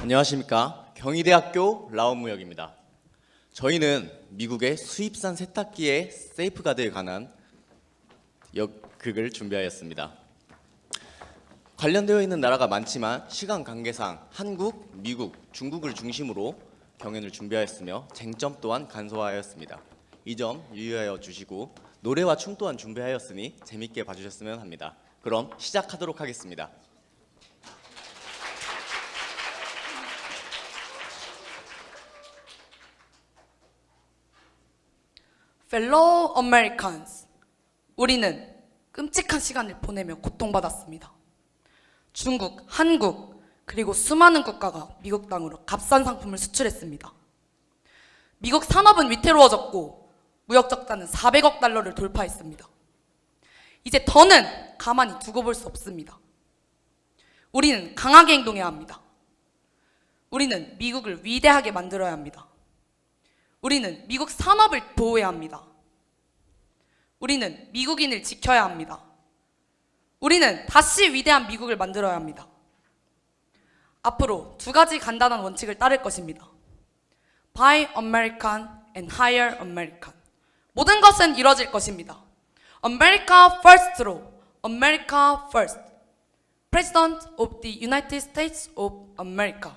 안녕하십니까. 경희대학교 라온무역입니다. 저희는 미국의 수입산 세탁기의 세이프가드에 관한 극을 준비하였습니다. 관련되어 있는 나라가 많지만 시간 관계상 한국, 미국, 중국을 중심으로 경연을 준비하였으며 쟁점 또한 간소화하였습니다. 이 점 유의하여 주시고 노래와 춤 또한 준비하였으니 재밌게 봐주셨으면 합니다. 그럼 시작하도록 하겠습니다. Fellow Americans, 우리는 끔찍한 시간을 보내며 고통받았습니다. 중국, 한국, 그리고 수많은 국가가 미국 땅으로 값싼 상품을 수출했습니다. 미국 산업은 위태로워졌고 무역 적자는 400억 달러를 돌파했습니다. 이제 더는 가만히 두고 볼 수 없습니다. 우리는 강하게 행동해야 합니다. 우리는 미국을 위대하게 만들어야 합니다. 우리는 미국 산업을 보호해야 합니다. 우리는 미국인을 지켜야 합니다. 우리는 다시 위대한 미국을 만들어야 합니다. 앞으로 두 가지 간단한 원칙을 따를 것입니다. Buy American and Hire American. 모든 것은 이루어질 것입니다. America First로 America First. President of the United States of America.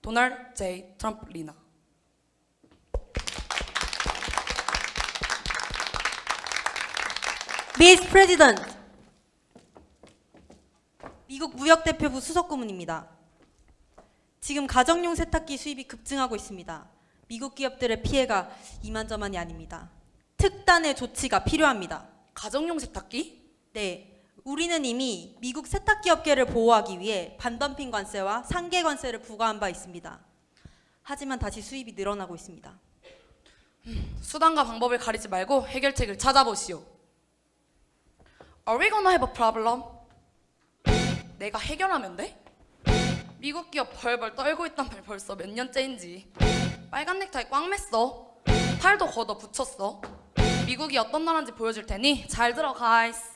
도널드 J. 트럼프 리나. 미스 프레지던트, 미국 무역대표부 수석고문입니다. 지금 가정용 세탁기 수입이 급증하고 있습니다. 미국 기업들의 피해가 이만저만이 아닙니다. 특단의 조치가 필요합니다. 가정용 세탁기? 네, 우리는 이미 미국 세탁기 업계를 보호하기 위해 반덤핑 관세와 상계 관세를 부과한 바 있습니다. 하지만 다시 수입이 늘어나고 있습니다. 수단과 방법을 가리지 말고 해결책을 찾아보시오. Are we gonna have a problem? 내가 해결하면 돼? 미국 기업 벌벌 떨고 있단 말 벌써 몇 년째인지. 빨간 넥타이 꽉 맸어. 팔도 걷어 붙였어. 미국이 어떤 나라인지 보여줄 테니 잘 들어, guys.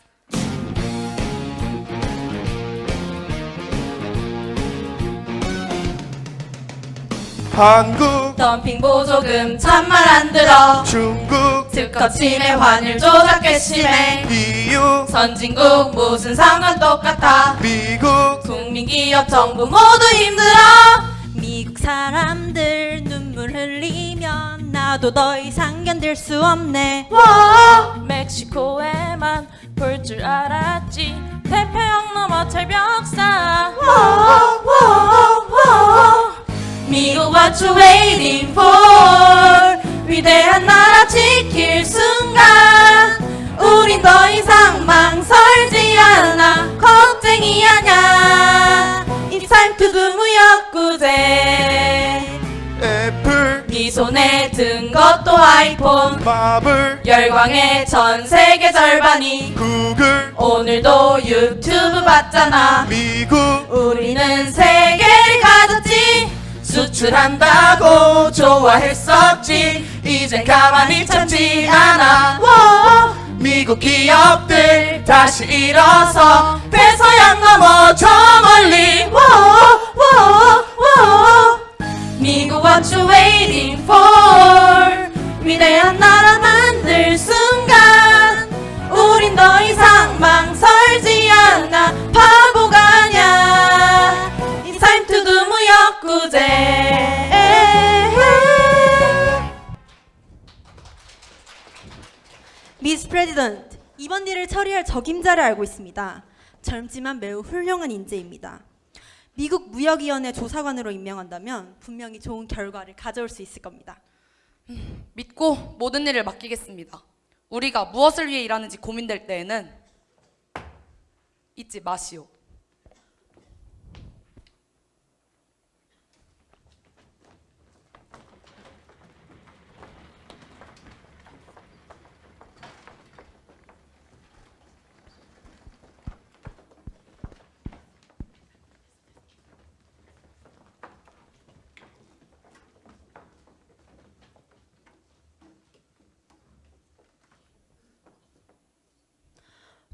한국, 덤핑 보조금 참말 안 들어. 중국, 특허 침해 환율 조작 꽤 심해. EU, 선진국 무슨 상관 똑같아. 미국, 국민 기업 정부 모두 힘들어. 미국 사람들 눈물 흘리면 나도 더 이상 견딜 수 없네. 멕시코에만 볼 줄 알았지 태평양 넘어 철벽사 미국 what you waiting for. 위대한 나라 지킬 순간 우린 더 이상 망설이지 않아. 겁쟁이 아냐. It's time to do 무역구제. 애플, 네 손에 든 것도 아이폰. 마블, 열광의 전 세계 절반이 구글, 오늘도 유튜브 봤잖아. 미국, 우리는 세계를 가졌지. 수출한다고 좋아했었지. 이젠 가만히 참지 않아. 미국 기업들 다시 일어서 대서양 넘어 저 멀리. 미국 what you waiting for. 위대한 나라 만들 순간 우린 더 이상 망설이지 않아. 바보가 아냐. It's time to do 무역구제. 미스 프레지던트, 이번 일을 처리할 적임자를 알고 있습니다. 젊지만 매우 훌륭한 인재입니다. 미국 무역위원회 조사관으로 임명한다면 분명히 좋은 결과를 가져올 수 있을 겁니다. 믿고 모든 일을 맡기겠습니다. 우리가 무엇을 위해 일하는지 고민될 때에는 잊지 마시오.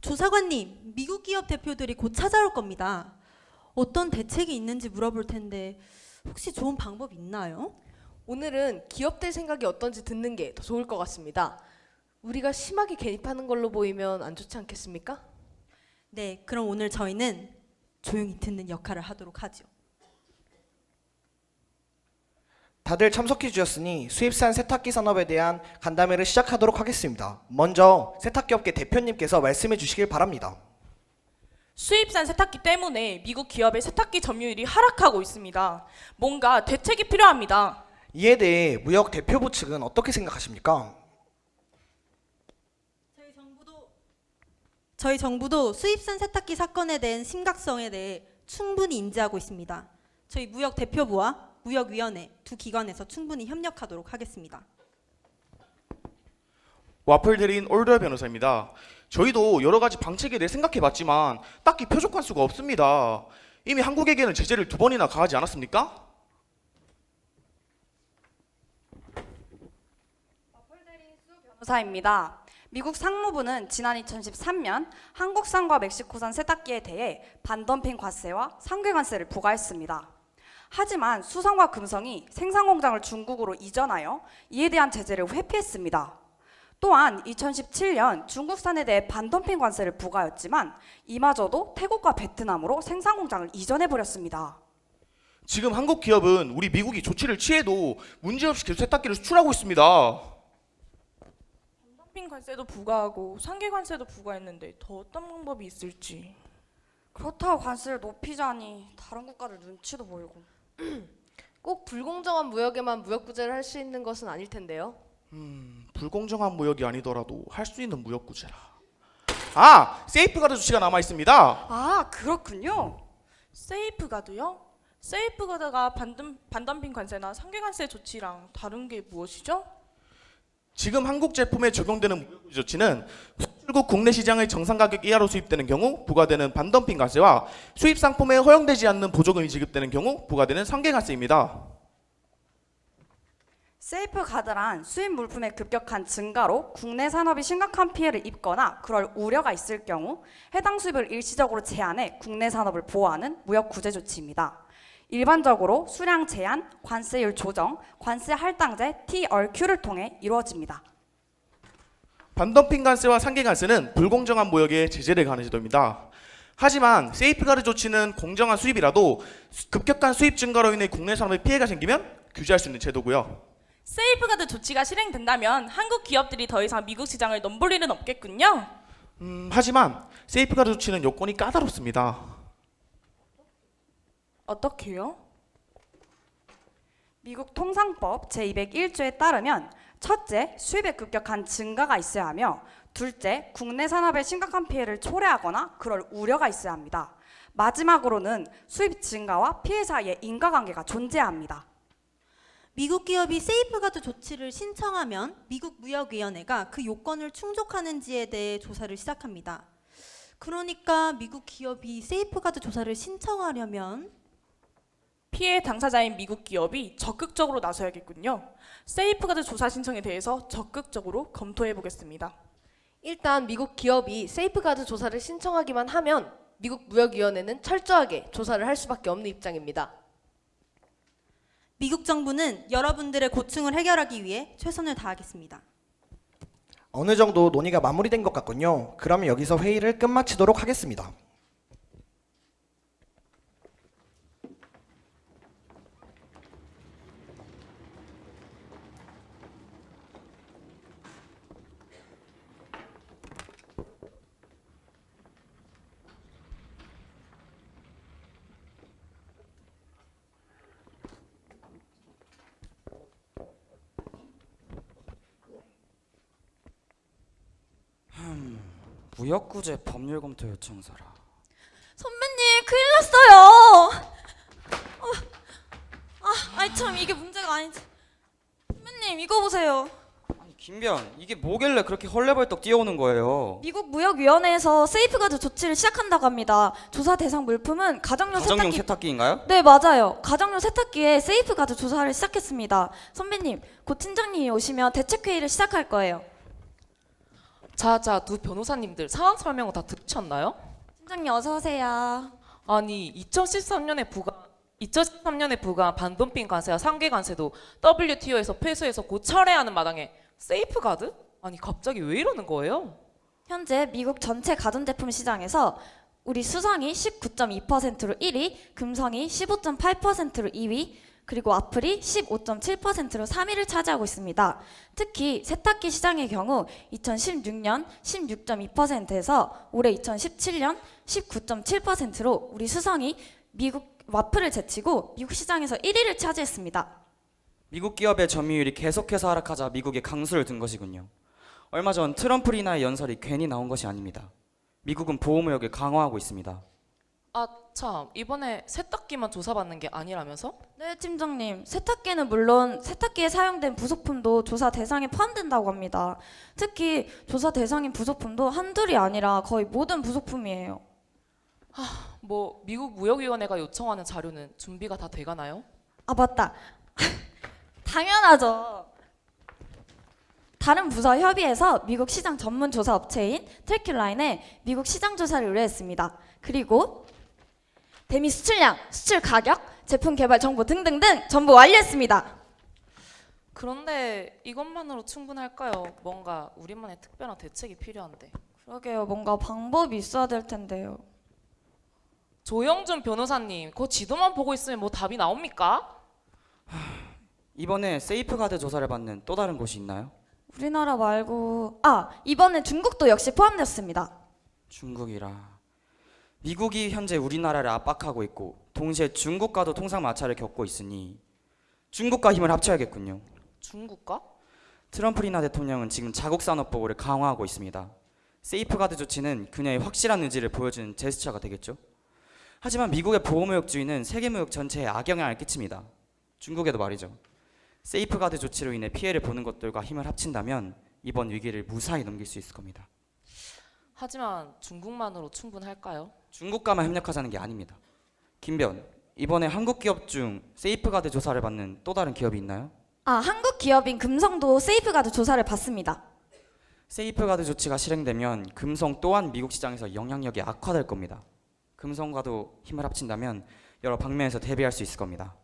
조사관님, 미국 기업 대표들이 곧 찾아올 겁니다. 어떤 대책이 있는지 물어볼 텐데 혹시 좋은 방법 있나요? 오늘은 기업들 생각이 어떤지 듣는 게 더 좋을 것 같습니다. 우리가 심하게 개입하는 걸로 보이면 안 좋지 않겠습니까? 네, 그럼 오늘 저희는 조용히 듣는 역할을 하도록 하죠. 다들 참석해 주셨으니 수입산 세탁기 산업에 대한 간담회를 시작하도록 하겠습니다. 먼저 세탁기 업계 대표님께서 말씀해 주시길 바랍니다. 수입산 세탁기 때문에 미국 기업의 세탁기 점유율이 하락하고 있습니다. 뭔가 대책이 필요합니다. 이에 대해 무역 대표부 측은 어떻게 생각하십니까? 저희 정부도 수입산 세탁기 사건에 대한 심각성에 대해 충분히 인지하고 있습니다. 저희 무역 대표부와 무역위원회 두 기관에서 충분히 협력하도록 하겠습니다. 와플 대리인 올더 변호사입니다. 저희도 여러 가지 방책에 대해 생각해봤지만 딱히 표적할 수가 없습니다. 이미 한국에게는 제재를 2번이나 가하지 않았습니까? 변호사입니다. 미국 상무부는 지난 2013년 한국산과 멕시코산 세탁기에 대해 반덤핑 관세와 상계 관세를 부과했습니다. 하지만 수성과 금성이 생산 공장을 중국으로 이전하여 이에 대한 제재를 회피했습니다. 또한 2017년 중국산에 대해 반덤핑 관세를 부과했지만 이마저도 태국과 베트남으로 생산 공장을 이전해 버렸습니다. 지금 한국 기업은 우리 미국이 조치를 취해도 문제없이 계속 세탁기를 수출하고 있습니다. 덤핑 관세도 부과하고 상계 관세도 부과했는데 더 어떤 방법이 있을지. 그렇다고 관세를 높이자니 다른 국가들 눈치도 보이고. 꼭 불공정한 무역에만 무역 구제를 할 수 있는 것은 아닐 텐데요. 불공정한 무역이 아니더라도 할 수 있는 무역 구제라. 아! 세이프가드 조치가 남아 있습니다. 아, 그렇군요. 세이프가드요? 세이프가드가 반덤핑 관세나 상계 관세 조치랑 다른 게 무엇이죠? 지금 한국 제품에 적용되는 무역 구제 조치는 수출국 국내 시장의 정상 가격 이하로 수입되는 경우 부과되는 반덤핑 관세와 수입 상품에 허용되지 않는 보조금이 지급되는 경우 부과되는 상계 관세입니다. 세이프 가드란 수입 물품의 급격한 증가로 국내 산업이 심각한 피해를 입거나 그럴 우려가 있을 경우 해당 수입을 일시적으로 제한해 국내 산업을 보호하는 무역 구제 조치입니다. 일반적으로 수량 제한, 관세율 조정, 관세 할당제 TRQ를 통해 이루어집니다. 반덤핑 관세와 상계 관세는 불공정한 무역에 제재를 가하는 제도입니다. 하지만 세이프가드 조치는 공정한 수입이라도 급격한 수입 증가로 인해 국내 산업에 피해가 생기면 규제할 수 있는 제도고요. 세이프가드 조치가 실행된다면 한국 기업들이 더 이상 미국 시장을 넘볼 일은 없겠군요. 하지만 세이프가드 조치는 요건이 까다롭습니다. 어떻게요? 미국 통상법 제201조에 따르면 첫째, 수입의 급격한 증가가 있어야 하며 둘째, 국내 산업에 심각한 피해를 초래하거나 그럴 우려가 있어야 합니다. 마지막으로는 수입 증가와 피해 사이에 인과관계가 존재해야 합니다. 미국 기업이 세이프가드 조치를 신청하면 미국 무역위원회가 그 요건을 충족하는지에 대해 조사를 시작합니다. 그러니까 미국 기업이 세이프가드 조사를 신청하려면 피해 당사자인 미국 기업이 적극적으로 나서야겠군요. 세이프가드 조사 신청에 대해서 적극적으로 검토해 보겠습니다. 일단 미국 기업이 세이프가드 조사를 신청하기만 하면 미국 무역위원회는 철저하게 조사를 할 수밖에 없는 입장입니다. 미국 정부는 여러분들의 고충을 해결하기 위해 최선을 다하겠습니다. 어느 정도 논의가 마무리된 것 같군요. 그럼 여기서 회의를 끝마치도록 하겠습니다. 무역구제 법률검토 요청서라. 선배님 큰일 났어요. 아니 참 이게 문제가 아니지. 선배님 이거 보세요. 아니 김변, 이게 뭐길래 그렇게 헐레벌떡 뛰어오는 거예요? 미국 무역위원회에서 세이프가드 조치를 시작한다고 합니다. 조사 대상 물품은 가정용 가정용 세탁기. 세탁기인가요? 네 맞아요. 가정용 세탁기에 세이프가드 조사를 시작했습니다. 선배님 곧 팀장님이 오시면 대책회의를 시작할 거예요. 자자, 두 변호사님들 상황 설명은 다 들으셨나요? 팀장님 어서 오세요. 아니 2013년에 부과 2013년에 부과한 반덤핑 관세와 상계 관세도 WTO에서 폐쇄해서 곧 철회하는 마당에 세이프가드? 아니 갑자기 왜 이러는 거예요? 현재 미국 전체 가전제품 시장에서 우리 수성이 19.2%로 1위, 금성이 15.8%로 2위, 그리고 아플이 15.7%로 3위를 차지하고 있습니다. 특히 세탁기 시장의 경우 2016년 16.2%에서 올해 2017년 19.7%로 우리 수성이 미국 와플을 제치고 미국 시장에서 1위를 차지했습니다. 미국 기업의 점유율이 계속해서 하락하자 미국에 강수를 둔 것이군요. 얼마 전 트럼프 리나의 연설이 괜히 나온 것이 아닙니다. 미국은 보호무역을 강화하고 있습니다. 아 참, 이번에 세탁기만 조사받는 게 아니라면서? 네, 팀장님. 세탁기는 물론 세탁기에 사용된 부속품도 조사 대상에 포함된다고 합니다. 특히 조사 대상인 부속품도 한둘이 아니라 거의 모든 부속품이에요. 뭐 미국 무역위원회가 요청하는 자료는 준비가 다 돼가나요? 아, 맞다. 당연하죠. 다른 부서 협의해서 미국 시장 전문 조사 업체인 트래킷라인에 미국 시장 조사를 의뢰했습니다. 그리고 대미 수출량, 수출 가격, 제품 개발 정보 등등등 전부 완료했습니다. 그런데 이것만으로 충분할까요? 뭔가 우리만의 특별한 대책이 필요한데. 그러게요. 뭔가 방법이 있어야 될 텐데요. 조영준 변호사님, 그 지도만 보고 있으면 뭐 답이 나옵니까? 이번에 세이프가드 조사를 받는 또 다른 곳이 있나요? 우리나라 말고 이번엔 중국도 역시 포함됐습니다. 중국이라. 미국이 현재 우리나라를 압박하고 있고 동시에 중국과도 통상 마찰을 겪고 있으니 중국과 힘을 합쳐야겠군요. 중국과? 트럼프 리나 대통령은 지금 자국 산업 보호를 강화하고 있습니다. 세이프가드 조치는 그녀의 확실한 의지를 보여주는 제스처가 되겠죠. 하지만 미국의 보호무역주의는 세계무역 전체에 악영향을 끼칩니다. 중국에도 말이죠. 세이프가드 조치로 인해 피해를 보는 것들과 힘을 합친다면 이번 위기를 무사히 넘길 수 있을 겁니다. 하지만 중국만으로 충분할까요? 중국과만 협력하자는 게 아닙니다. 김변, 이번에 한국 기업 중 세이프가드 조사를 받는 또 다른 기업이 있나요? 한국 기업인 금성도 세이프가드 조사를 받습니다. 세이프가드 조치가 실행되면 금성 또한 미국 시장에서 영향력이 악화될 겁니다. 금성과도 힘을 합친다면 여러 방면에서 대비할 수 있을 겁니다.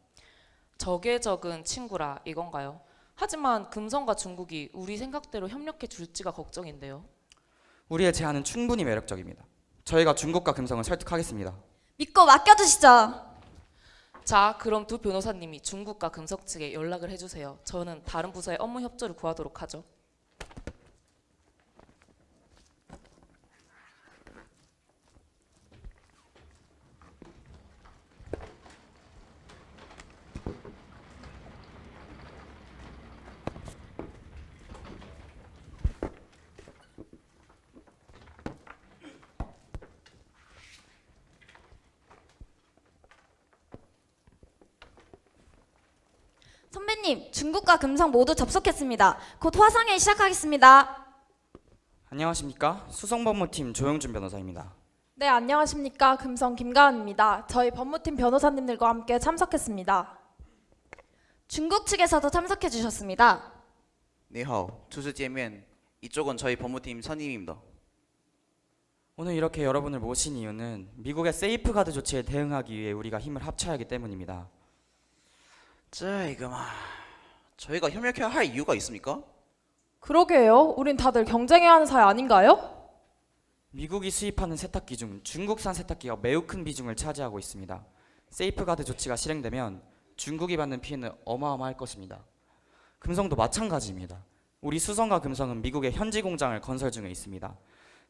적의 적은 친구라 이건가요? 하지만 금성과 중국이 우리 생각대로 협력해 줄지가 걱정인데요. 우리의 제안은 충분히 매력적입니다. 저희가 중국과 금성을 설득하겠습니다. 믿고 맡겨주시죠. 자, 그럼 두 변호사님이 중국과 금성 측에 연락을 해주세요. 저는 다른 부서의 업무 협조를 구하도록 하죠. 선배님, 중국과 금성 모두 접속했습니다. 곧 화상회의 시작하겠습니다. 안녕하십니까? 수성법무팀 조영준 변호사입니다. 네, 안녕하십니까. 금성 김가은입니다. 저희 법무팀 변호사님들과 함께 참석했습니다. 중국 측에서도 참석해 주셨습니다. 你好, 初次见面. 이쪽은 저희 법무팀 선임입니다. 오늘 이렇게 여러분을 모신 이유는 미국의 세이프가드 조치에 대응하기 위해 우리가 힘을 합쳐야 하기 때문입니다. 저희가 협력해야 할 이유가 있습니까? 그러게요. 우린 다들 경쟁해야 하는 사이 아닌가요? 미국이 수입하는 세탁기 중 중국산 세탁기가 매우 큰 비중을 차지하고 있습니다. 세이프가드 조치가 실행되면 중국이 받는 피해는 어마어마할 것입니다. 금성도 마찬가지입니다. 우리 수성과 금성은 미국의 현지 공장을 건설 중에 있습니다.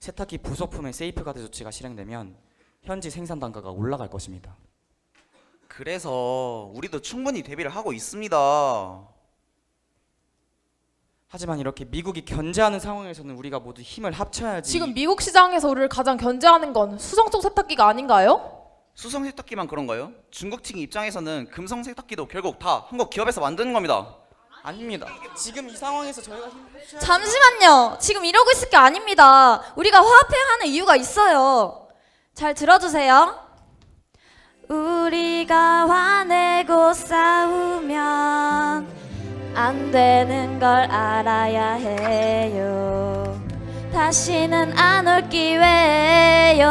세탁기 부속품의 세이프가드 조치가 실행되면 현지 생산 단가가 올라갈 것입니다. 그래서 우리도 충분히 대비를 하고 있습니다. 하지만 이렇게 미국이 견제하는 상황에서는 우리가 모두 힘을 합쳐야지. 지금 미국 시장에서 우리를 가장 견제하는 건 수성쪽 세탁기가 아닌가요? 수성 세탁기만 그런가요? 중국 측 입장에서는 금성 세탁기도 결국 다 한국 기업에서 만드는 겁니다. 아닙니다. 지금 이 상황에서 저희가 잠시만요. 지금 이러고 있을 게 아닙니다. 우리가 화합해야 하는 이유가 있어요. 잘 들어주세요. 우리가 화내고 싸우면 안 되는 걸 알아야 해요. 다시는 안 올 기회예요.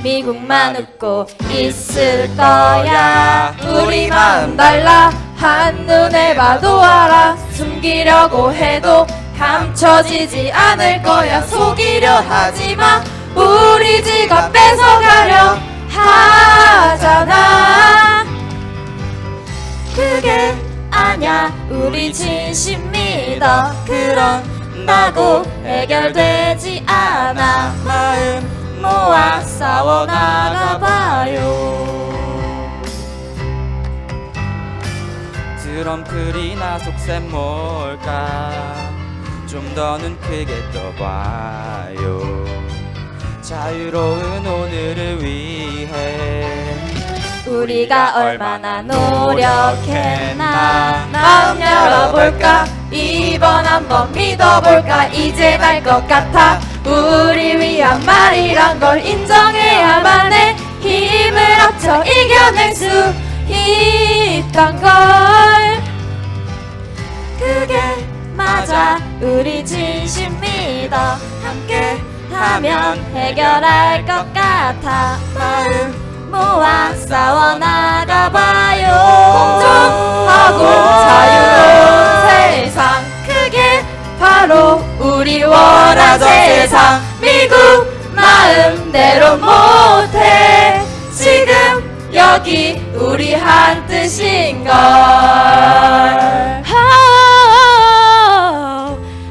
미국만 웃고 있을 거야. 우리 마음 달라 한눈에 봐도 알아. 숨기려고 해도 감춰지지 않을 거야. 속이려 하지마. 우리 지갑 뺏어가려 하잖아. 그게 아냐 우리 진심 믿어. 그런다고 해결되지 않아. 마음 모아 싸워 나가봐요. 드럼클이나 속셈 뭘까? 좀 더 눈 크게 떠봐요. 자유로운 오늘을 위해 우리가 얼마나 노력했나. 마음 열어볼까. 이번 한번 믿어볼까. 이제 날 것 같아. 우리 위한 말이란 걸 인정해야만 해. 힘을 합쳐 이겨낼 수 있단 걸. 그게 맞아 우리 진심 믿어. 함께 하면 해결할 것 같아. 마음 모아 싸워 나가봐요. 공정하고 자유로운 세상. 그게 바로 우리 원하는 세상. 미국 마음대로 못해. 지금 여기 우리 한 뜻인걸.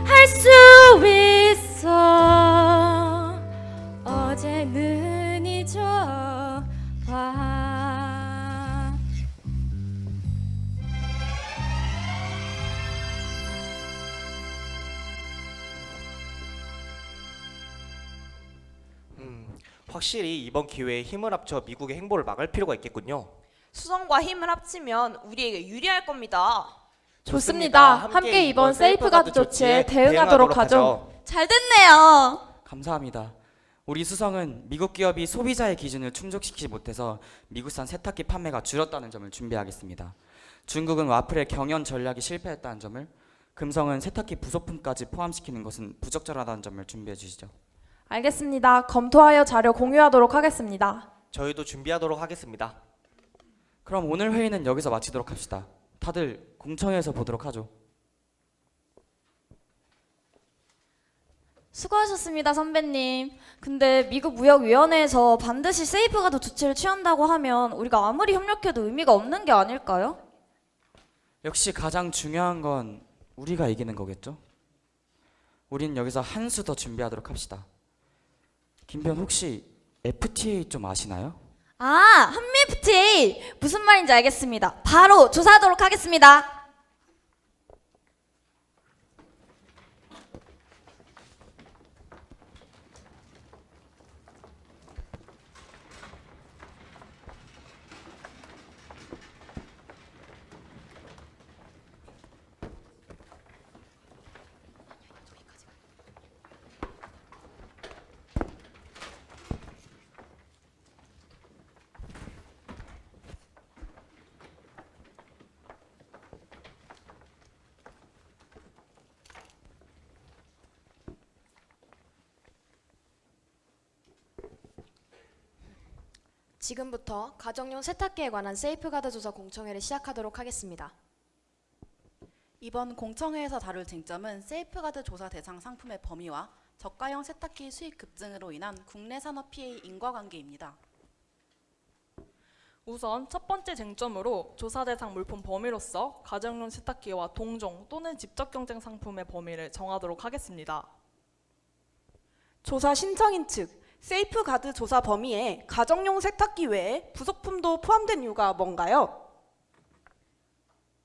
할 수 있어. 어제는 잊어봐. 확실히 이번 기회에 힘을 합쳐 미국의 행보를 막을 필요가 있겠군요. 수성과 힘을 합치면 우리에게 유리할 겁니다. 좋습니다. 함께 이번 세이프가드 조치에 대응하도록 하죠. 잘 됐네요. 감사합니다. 우리 수성은 미국 기업이 소비자의 기준을 충족시키지 못해서 미국산 세탁기 판매가 줄었다는 점을 준비하겠습니다. 중국은 와플의 경연 전략이 실패했다는 점을, 금성은 세탁기 부속품까지 포함시키는 것은 부적절하다는 점을 준비해 주시죠. 알겠습니다. 검토하여 자료 공유하도록 하겠습니다. 저희도 준비하도록 하겠습니다. 그럼 오늘 회의는 여기서 마치도록 합시다. 다들 공청회에서 보도록 하죠. 수고하셨습니다, 선배님. 근데 미국 무역위원회에서 반드시 세이프가드 조치를 취한다고 하면 우리가 아무리 협력해도 의미가 없는 게 아닐까요? 역시 가장 중요한 건 우리가 이기는 거겠죠? 우린 여기서 한 수 더 준비하도록 합시다. 김변 혹시 FTA 좀 아시나요? 아, 한미 FTA! 무슨 말인지 알겠습니다. 바로 조사하도록 하겠습니다. 지금부터 가정용 세탁기에 관한 세이프가드 조사 공청회를 시작하도록 하겠습니다. 이번 공청회에서 다룰 쟁점은 세이프가드 조사 대상 상품의 범위와 저가형 세탁기 수입 급증으로 인한 국내 산업 피해의 인과관계입니다. 우선 첫 번째 쟁점으로 조사 대상 물품 범위로서 가정용 세탁기와 동종 또는 직접 경쟁 상품의 범위를 정하도록 하겠습니다. 조사 신청인 측 세이프가드 조사 범위에 가정용 세탁기 외에 부속품도 포함된 이유가 뭔가요?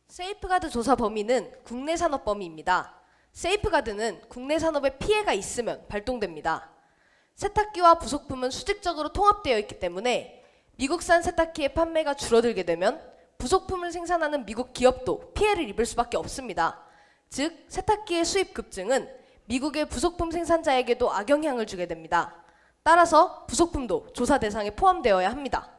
세이프가드 조사 범위는 국내 산업 범위입니다. 세이프가드는 국내 산업에 피해가 있으면 발동됩니다. 세탁기와 부속품은 수직적으로 통합되어 있기 때문에 미국산 세탁기의 판매가 줄어들게 되면 부속품을 생산하는 미국 기업도 피해를 입을 수밖에 없습니다. 즉, 세탁기의 수입 급증은 미국의 부속품 생산자에게도 악영향을 주게 됩니다. 따라서 부속품도 조사 대상에 포함되어야 합니다.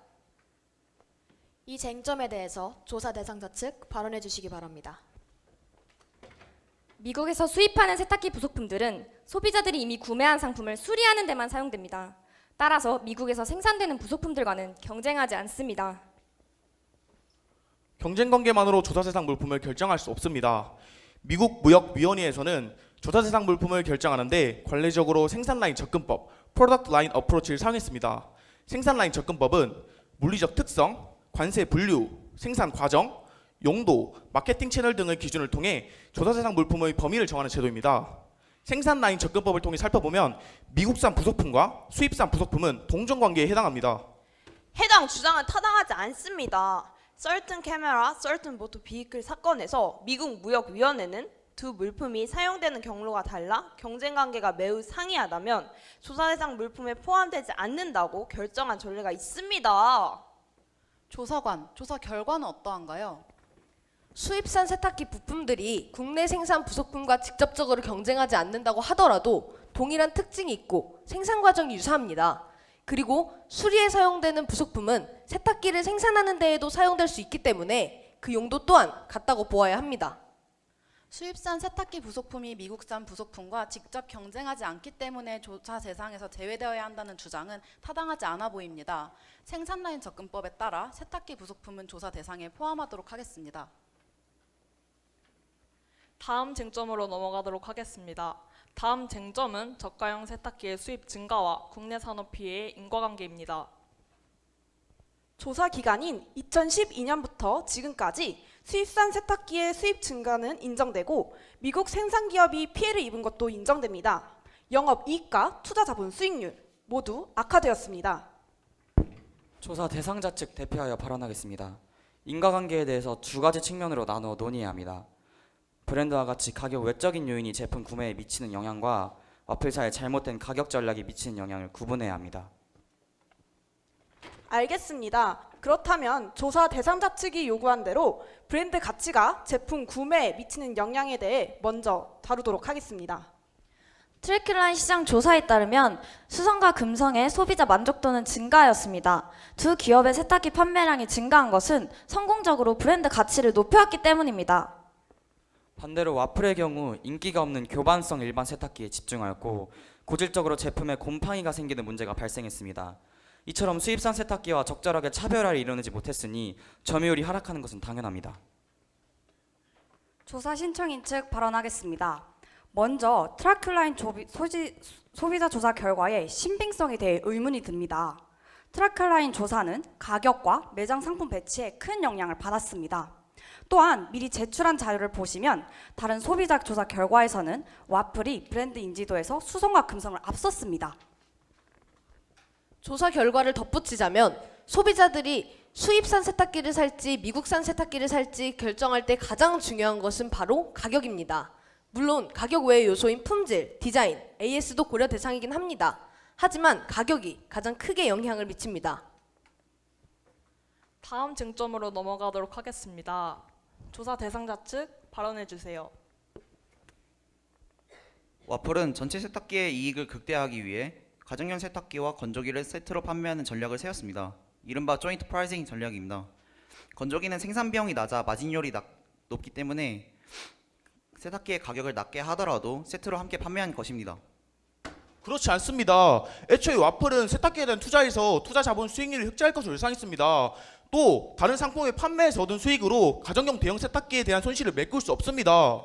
이 쟁점에 대해서 조사 대상자 측 발언해 주시기 바랍니다. 미국에서 수입하는 세탁기 부속품들은 소비자들이 이미 구매한 상품을 수리하는 데만 사용됩니다. 따라서 미국에서 생산되는 부속품들과는 경쟁하지 않습니다. 경쟁 관계만으로 조사 대상 물품을 결정할 수 없습니다. 미국 무역위원회에서는 조사 대상 물품을 결정하는데 관례적으로 생산 라인 접근법, Product Line Approach를 사용했습니다. 생산 라인 접근법은 물리적 특성, 관세 분류, 생산 과정, 용도, 마케팅 채널 등의 기준을 통해 조사 대상 물품의 범위를 정하는 제도입니다. 생산 라인 접근법을 통해 살펴보면 미국산 부속품과 수입산 부속품은 동종 관계에 해당합니다. 해당 주장은 타당하지 않습니다. Certain Camera, Certain Motor Vehicle 사건에서 미국 무역위원회는 두 물품이 사용되는 경로가 달라 경쟁 관계가 매우 상이하다면 조사 대상 물품에 포함되지 않는다고 결정한 전례가 있습니다. 조사 결과는 어떠한가요? 수입산 세탁기 부품들이 국내 생산 부속품과 직접적으로 경쟁하지 않는다고 하더라도 동일한 특징이 있고 생산 과정이 유사합니다. 그리고 수리에 사용되는 부속품은 세탁기를 생산하는 데에도 사용될 수 있기 때문에 그 용도 또한 같다고 보아야 합니다. 수입산 세탁기 부속품이 미국산 부속품과 직접 경쟁하지 않기 때문에 조사 대상에서 제외되어야 한다는 주장은 타당하지 않아 보입니다. 생산 라인 접근법에 따라 세탁기 부속품은 조사 대상에 포함하도록 하겠습니다. 다음 쟁점으로 넘어가도록 하겠습니다. 다음 쟁점은 저가형 세탁기의 수입 증가와 국내 산업 피해의 인과관계입니다. 조사 기간인 2012년부터 지금까지 수입산 세탁기의 수입 증가는 인정되고 미국 생산 기업이 피해를 입은 것도 인정됩니다. 영업 이익과 투자 자본 수익률 모두 악화되었습니다. 조사 대상자 측 대표하여 발언하겠습니다. 인과관계에 대해서 두 가지 측면으로 나누어 논의해야 합니다. 브랜드와 같이 가격 외적인 요인이 제품 구매에 미치는 영향과 와플사의 잘못된 가격 전략이 미치는 영향을 구분해야 합니다. 알겠습니다. 그렇다면 조사 대상자 측이 요구한 대로 브랜드 가치가 제품 구매에 미치는 영향에 대해 먼저 다루도록 하겠습니다. 트래클라인 시장 조사에 따르면 수성과 금성의 소비자 만족도는 증가하였습니다. 두 기업의 세탁기 판매량이 증가한 것은 성공적으로 브랜드 가치를 높여왔기 때문입니다. 반대로 와플의 경우 인기가 없는 교반성 일반 세탁기에 집중하였고 고질적으로 제품에 곰팡이가 생기는 문제가 발생했습니다. 이처럼 수입산 세탁기와 적절하게 차별화를 이루지 못했으니 점유율이 하락하는 것은 당연합니다. 조사 신청인 측 발언하겠습니다. 먼저 트라클라인 소비자 조사 결과의 신빙성에 대해 의문이 듭니다. 트라클라인 조사는 가격과 매장 상품 배치에 큰 영향을 받았습니다. 또한 미리 제출한 자료를 보시면 다른 소비자 조사 결과에서는 와플이 브랜드 인지도에서 수성과 금성을 앞섰습니다. 조사 결과를 덧붙이자면 소비자들이 수입산 세탁기를 살지 미국산 세탁기를 살지 결정할 때 가장 중요한 것은 바로 가격입니다. 물론 가격 외의 요소인 품질, 디자인, AS도 고려 대상이긴 합니다. 하지만 가격이 가장 크게 영향을 미칩니다. 다음 쟁점으로 넘어가도록 하겠습니다. 조사 대상자 측 발언해 주세요. 와플은 전체 세탁기의 이익을 극대화하기 위해 가정용 세탁기와 건조기를 세트로 판매하는 전략을 세웠습니다. 이른바 조인트 프라이싱 전략입니다. 건조기는 생산 비용이 낮아 마진율이 높기 때문에 세탁기의 가격을 낮게 하더라도 세트로 함께 판매한 것입니다. 그렇지 않습니다. 애초에 와플은 세탁기에 대한 투자에서 투자 자본 수익률을 흑자할 것으로 예상했습니다. 또 다른 상품의 판매에서 얻은 수익으로 가정용 대형 세탁기에 대한 손실을 메꿀 수 없습니다.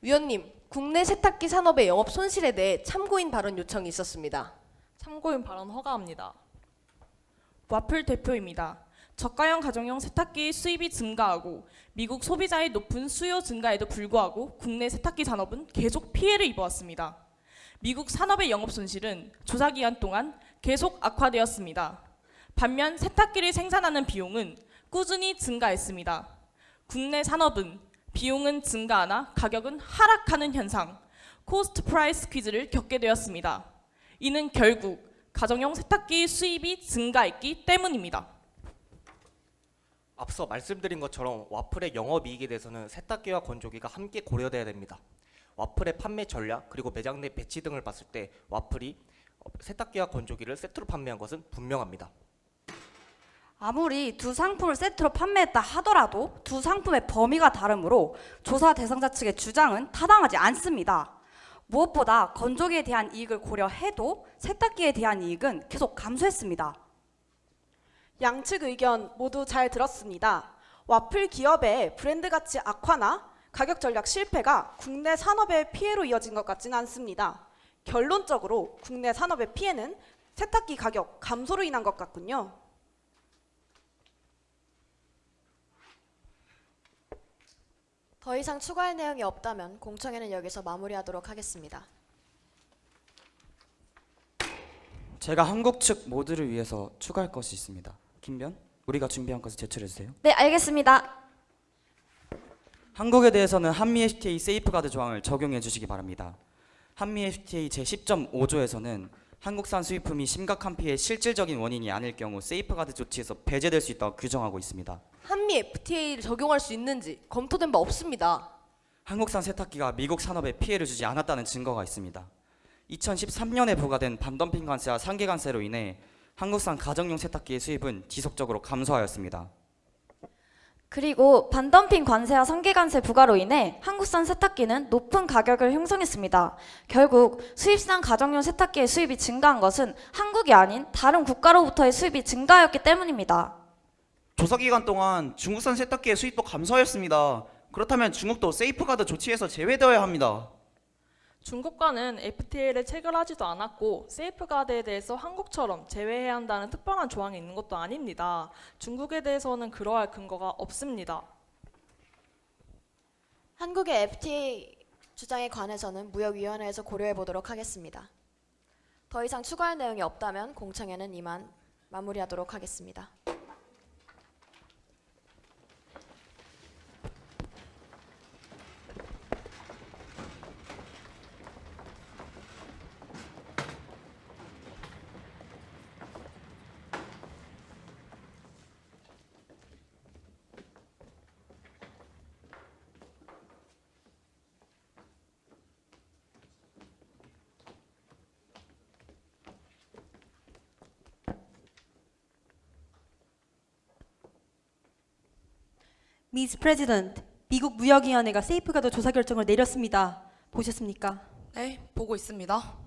위원님, 국내 세탁기 산업의 영업 손실에 대해 참고인 발언 요청이 있었습니다. 참고인 발언 허가합니다. 와플 대표입니다. 저가형 가정용 세탁기 수입이 증가하고 미국 소비자의 높은 수요 증가에도 불구하고 국내 세탁기 산업은 계속 피해를 입어왔습니다. 미국 산업의 영업 손실은 조사 기간 동안 계속 악화되었습니다. 반면 세탁기를 생산하는 비용은 꾸준히 증가했습니다. 국내 산업은 비용은 증가하나 가격은 하락하는 현상, 코스트 프라이스 퀴즈를 겪게 되었습니다. 이는 결국 가정용 세탁기 수입이 증가했기 때문입니다. 앞서 말씀드린 것처럼 와플의 영업이익에 대해서는 세탁기와 건조기가 함께 고려돼야 됩니다. 와플의 판매 전략 그리고 매장 내 배치 등을 봤을 때 와플이 세탁기와 건조기를 세트로 판매한 것은 분명합니다. 아무리 두 상품을 세트로 판매했다 하더라도 두 상품의 범위가 다르므로 조사 대상자 측의 주장은 타당하지 않습니다. 무엇보다 건조기에 대한 이익을 고려해도 세탁기에 대한 이익은 계속 감소했습니다. 양측 의견 모두 잘 들었습니다. 와플 기업의 브랜드 가치 악화나 가격 전략 실패가 국내 산업의 피해로 이어진 것 같지는 않습니다. 결론적으로 국내 산업의 피해는 세탁기 가격 감소로 인한 것 같군요. 더 이상 추가할 내용이 없다면 공청회는 여기서 마무리하도록 하겠습니다. 제가 한국 측 모두를 위해서 추가할 것이 있습니다. 김변, 우리가 준비한 것을 제출해 주세요. 네, 알겠습니다. 한국에 대해서는 한미 FTA 세이프가드 조항을 적용해 주시기 바랍니다. 한미 FTA 제10.5조에서는 한국산 수입품이 심각한 피해의 실질적인 원인이 아닐 경우 세이프가드 조치에서 배제될 수 있다고 규정하고 있습니다. 한미 FTA를 적용할 수 있는지 검토된 바 없습니다. 한국산 세탁기가 미국 산업에 피해를 주지 않았다는 증거가 있습니다. 2013년에 부과된 반덤핑 관세와 상계 관세로 인해 한국산 가정용 세탁기의 수입은 지속적으로 감소하였습니다. 그리고 반덤핑 관세와 상계 관세 부과로 인해 한국산 세탁기는 높은 가격을 형성했습니다. 결국 수입산 가정용 세탁기의 수입이 증가한 것은 한국이 아닌 다른 국가로부터의 수입이 증가하였기 때문입니다. 조사 기간 동안 중국산 세탁기의 수입도 감소하였습니다. 그렇다면 중국도 세이프가드 조치에서 제외되어야 합니다. 중국과는 FTA를 체결하지도 않았고 세이프가드에 대해서 한국처럼 제외해야 한다는 특별한 조항이 있는 것도 아닙니다. 중국에 대해서는 그러할 근거가 없습니다. 한국의 FTA 주장에 관해서는 무역위원회에서 고려해 보도록 하겠습니다. 더 이상 추가할 내용이 없다면 공청회는 이만 마무리하도록 하겠습니다. 미스 프레지던트, 미국 무역위원회가 세이프가드 조사 결정을 내렸습니다. 보셨습니까? 네, 보고 있습니다.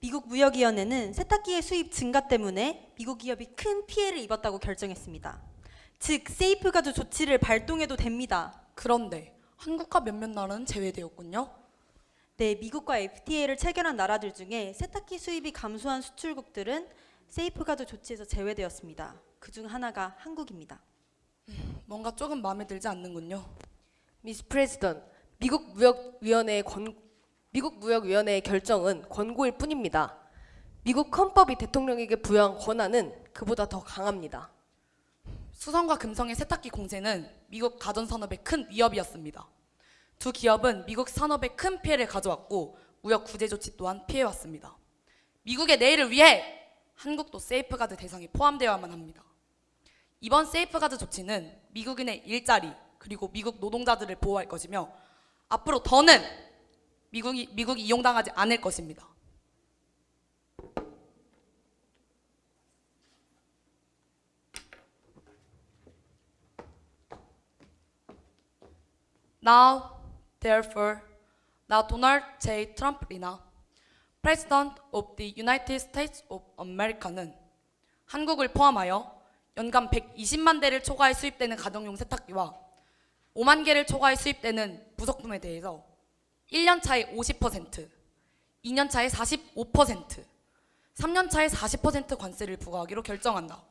미국 무역위원회는 세탁기의 수입 증가 때문에 미국 기업이 큰 피해를 입었다고 결정했습니다. 즉, 세이프가드 조치를 발동해도 됩니다. 그런데 한국과 몇몇 나라는 제외되었군요. 네, 미국과 FTA를 체결한 나라들 중에 세탁기 수입이 감소한 수출국들은 세이프가드 조치에서 제외되었습니다. 그중 하나가 한국입니다. 뭔가 조금 마음에 들지 않는군요. 미스 프레지던트, 미국 무역위원회의 결정은 권고일 뿐입니다. 미국 헌법이 대통령에게 부여한 권한은 그보다 더 강합니다. 수성과 금성의 세탁기 공세는 미국 가전산업의 큰 위협이었습니다. 두 기업은 미국 산업에 큰 피해를 가져왔고 무역 구제 조치 또한 피해왔습니다. 미국의 내일을 위해 한국도 세이프가드 대상에 포함되어야만 합니다. 이번 세이프가드 조치는 미국인의 일자리 그리고 미국 노동자들을 보호할 것이며 앞으로 더는 미국이 이용당하지 않을 것입니다. Now, therefore, 나 도널드 J. 트럼프이나 President of the United States of America는 한국을 포함하여 연간 120만 대를 초과해 수입되는 가정용 세탁기와 5만 개를 초과해 수입되는 부속품에 대해서 1년 차에 50%, 2년 차에 45%, 3년 차에 40% 관세를 부과하기로 결정한다.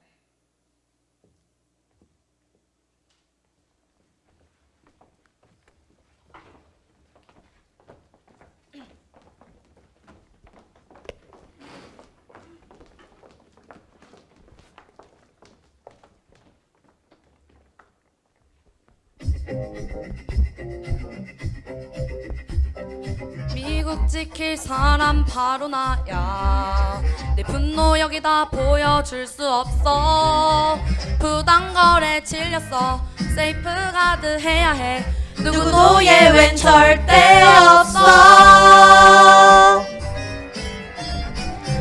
미국 지킬 사람 바로 나야. 내 분노 여기다 보여줄 수 없어. 부당거래 질렸어. 세이프가드 해야 해. 누구도 예외는 절대 없어.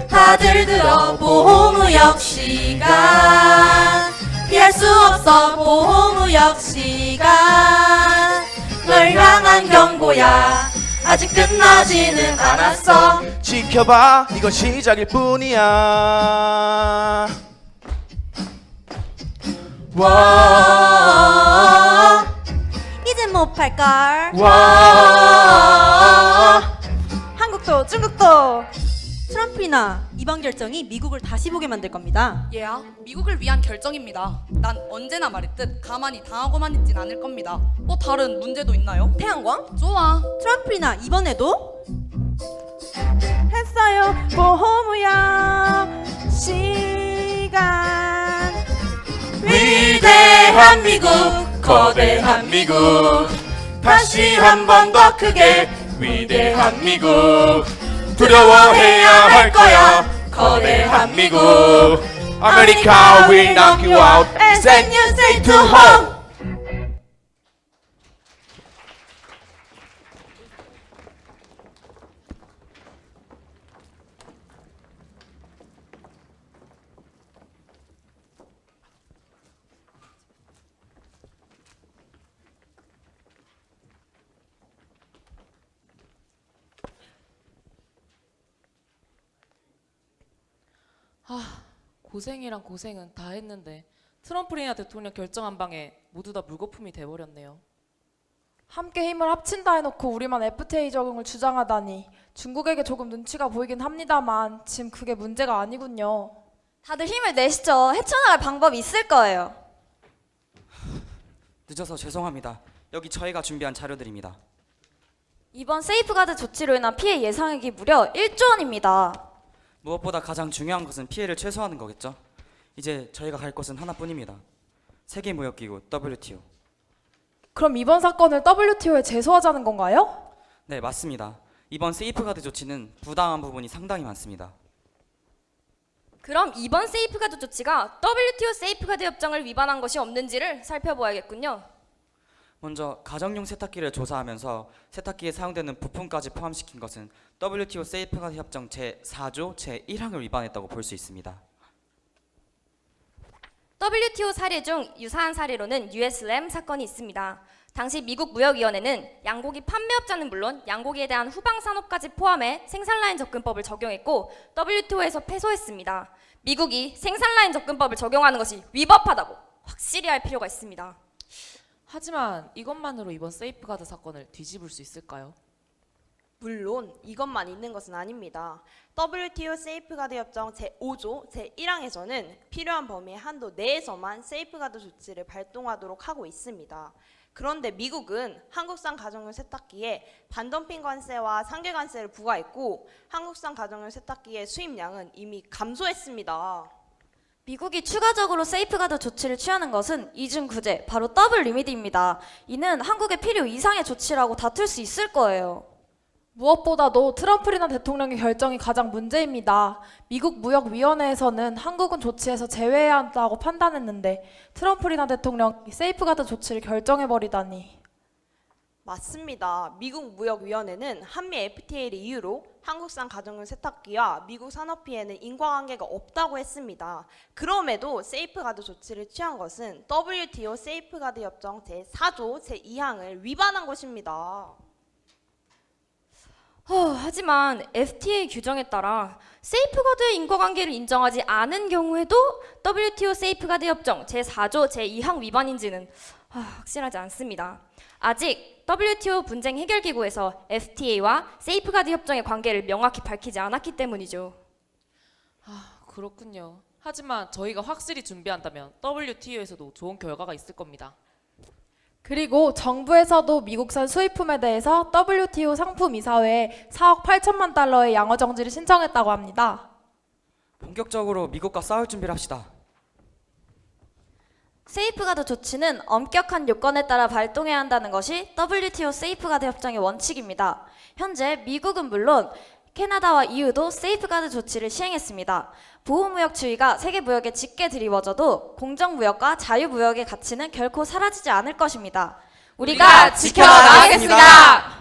다들 들어 보호무역 시간. 피할 수 없어 보호무역 시간. 널 향한 경고야. 아직 끝나지는 않았어. 지켜봐, 이건 시작일 뿐이야. 와, 이젠 못 팔걸. 와. 한국도 중국도. 트럼프나 이번 결정이 미국을 다시 보게 만들 겁니다. 얘야, 미국을 위한 결정입니다. 난 언제나 말했듯 가만히 당하고만 있진 않을 겁니다. 뭐 다른 문제도 있나요? 태양광? 좋아. 트럼프나 이번에도 했어요. 보호무역 시간. 위대한 미국, 거대한 미국, 다시 한 번 더 크게 위대한 미국. 두려워해야 할 거야, 거대한 미국. America will knock you out and send you straight to home. 고생이랑 고생은 다 했는데 트럼프리나 대통령 결정 한 방에 모두 다 물거품이 돼버렸네요. 함께 힘을 합친다 해놓고 우리만 FTA 적용을 주장하다니 중국에게 조금 눈치가 보이긴 합니다만 지금 그게 문제가 아니군요. 다들 힘을 내시죠. 헤쳐나갈 방법이 있을 거예요. 늦어서 죄송합니다. 여기 저희가 준비한 자료들입니다. 이번 세이프가드 조치로 인한 피해 예상액이 무려 1조 원입니다. 무엇보다 가장 중요한 것은 피해를 최소화하는 거겠죠. 이제 저희가 갈 곳은 하나뿐입니다. 세계무역기구 WTO. 그럼 이번 사건을 WTO에 제소하자는 건가요? 네, 맞습니다. 이번 세이프가드 조치는 부당한 부분이 상당히 많습니다. 그럼 이번 세이프가드 조치가 WTO 세이프가드 협정을 위반한 것이 없는지를 살펴보아야겠군요. 먼저 가정용 세탁기를 조사하면서 세탁기에 사용되는 부품까지 포함시킨 것은 WTO 세이프가드 협정 제4조 제1항을 위반했다고 볼 수 있습니다. WTO 사례 중 유사한 사례로는 US 램 사건이 있습니다. 당시 미국 무역위원회는 양고기 판매업자는 물론 양고기에 대한 후방산업까지 포함해 생산라인 접근법을 적용했고 WTO에서 패소했습니다. 미국이 생산라인 접근법을 적용하는 것이 위법하다고 확실히 할 필요가 있습니다. 하지만 이것만으로 이번 세이프가드 사건을 뒤집을 수 있을까요? 물론 이것만 있는 것은 아닙니다. WTO 세이프가드 협정 제5조 제1항에서는 필요한 범위의 한도 내에서만 세이프가드 조치를 발동하도록 하고 있습니다. 그런데 미국은 한국산 가정용 세탁기에 반덤핑 관세와 상계 관세를 부과했고 한국산 가정용 세탁기의 수입량은 이미 감소했습니다. 미국이 추가적으로 세이프가드 조치를 취하는 것은 이중구제, 바로 더블 리미트입니다. 이는 한국의 필요 이상의 조치라고 다툴 수 있을 거예요. 무엇보다도 트럼프리나 대통령의 결정이 가장 문제입니다. 미국 무역위원회에서는 한국은 조치에서 제외해야 한다고 판단했는데 트럼프리나 대통령이 세이프가드 조치를 결정해버리다니. 맞습니다. 미국 무역위원회는 한미 FTA를 이유로 한국산 가정용 세탁기와 미국 산업피해는 인과관계가 없다고 했습니다. 그럼에도 세이프가드 조치를 취한 것은 WTO 세이프가드 협정 제4조 제2항을 위반한 것입니다. 하지만 FTA 규정에 따라 세이프가드의 인과관계를 인정하지 않은 경우에도 WTO 세이프가드 협정 제4조 제2항 위반인지는 확실하지 않습니다. 아직 WTO 분쟁 해결기구에서 FTA와 세이프가드 협정의 관계를 명확히 밝히지 않았기 때문이죠. 그렇군요. 하지만 저희가 확실히 준비한다면 WTO에서도 좋은 결과가 있을 겁니다. 그리고 정부에서도 미국산 수입품에 대해서 WTO 상품이사회에 4억 8천만 달러의 양어 정지를 신청했다고 합니다. 본격적으로 미국과 싸울 준비를 합시다. 세이프가드 조치는 엄격한 요건에 따라 발동해야 한다는 것이 WTO 세이프가드 협정의 원칙입니다. 현재 미국은 물론 캐나다와 EU도 세이프가드 조치를 시행했습니다. 보호무역 주의가 세계 무역에 짙게 드리워져도 공정무역과 자유무역의 가치는 결코 사라지지 않을 것입니다. 우리가 지켜나가겠습니다.